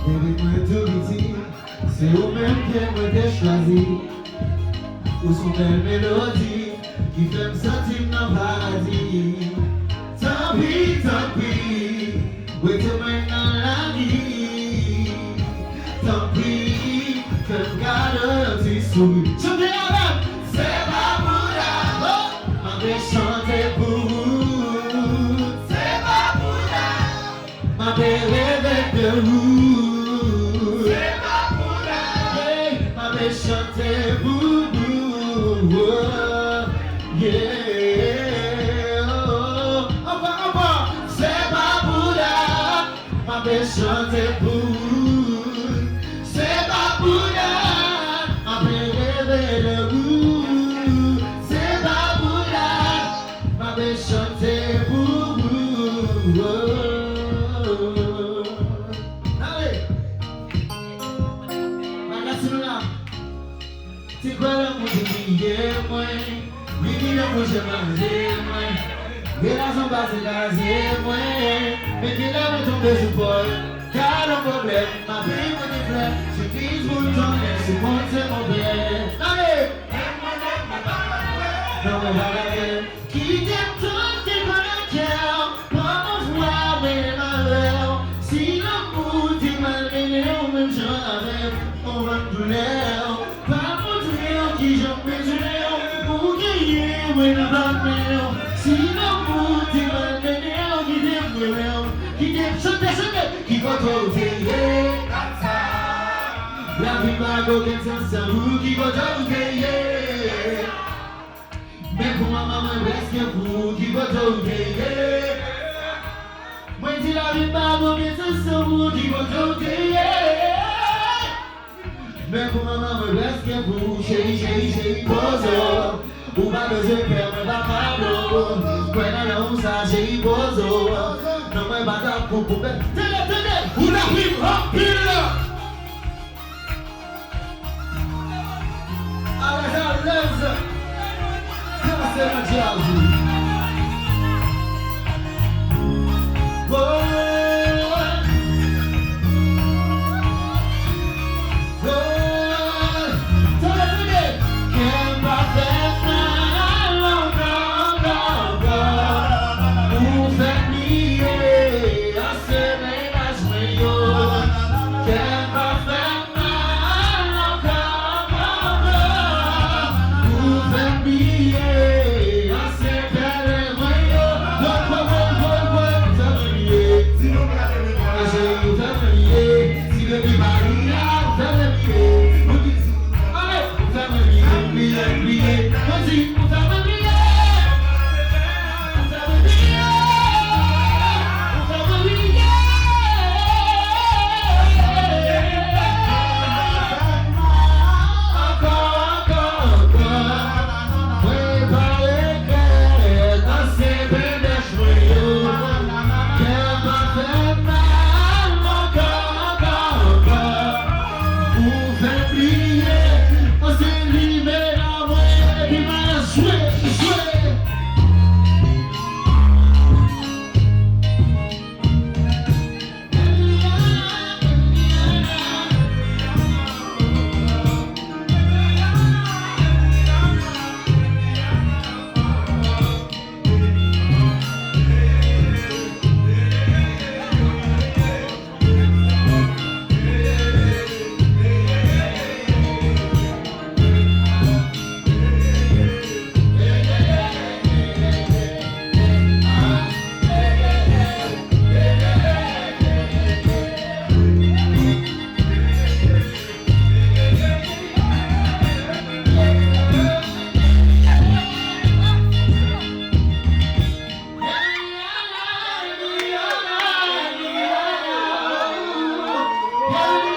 Baby, moi tout ici, c'est vous-même qui moi t'ai choisi. Ou son belle mélodie, qui fait me sentir dans le paradis. Tant pis, oui tu m'aimes dans la vie. Tant pis, fais-me garder un petit sourire. Chantez avec, c'est pas pour là, ma vais chanter pour vous. C'est pas pour là, ma vais rêver de vous. C'est pas pour là, ma vais chanter pour vous. Yeah, oh, c'est pas pour là, ma vais chanter pour vous. C'est pas pour là, ma vais rêver de vous. C'est pas pour là, ma vais chanter pour vous. Allez, magasin là. C'est quoi l'amour de moi? Mimi l'amour je mange moi. Mais la son passe gazier moi. Mais qui l'a me tomber sur Paul. Car le problème, ma vie me déplaît. Je dis pour tomber sur mon c'est mon père. Allez! Non mais voilà, qui t'aime tout, t'es pas le cœur. Pour voir mes malheurs. Si l'amour t'est malmené, on me jamais, on va me douleur. Qui j'en mets pour gagner, mais la balle, si l'amour t'es mal mené, qui t'aime, qui t'aime, chante, qui va t'ouvrir, la vie m'a gogué sans vous, qui va t'ouvrir, mais pour ma maman, presque vous, qui va t'ouvrir, moi dis la vie m'a gogué sans vous, qui va t'ouvrir. Mais pour maman me laisse que vous, chérie, poso. Ou pas besoin de faire, mais pas pardon. Quand on ça, chérie, poso. Non, mais pas ta pour tenez, vous la rime rapide. Allez, à l'aise. C'est un jazz. Yeah.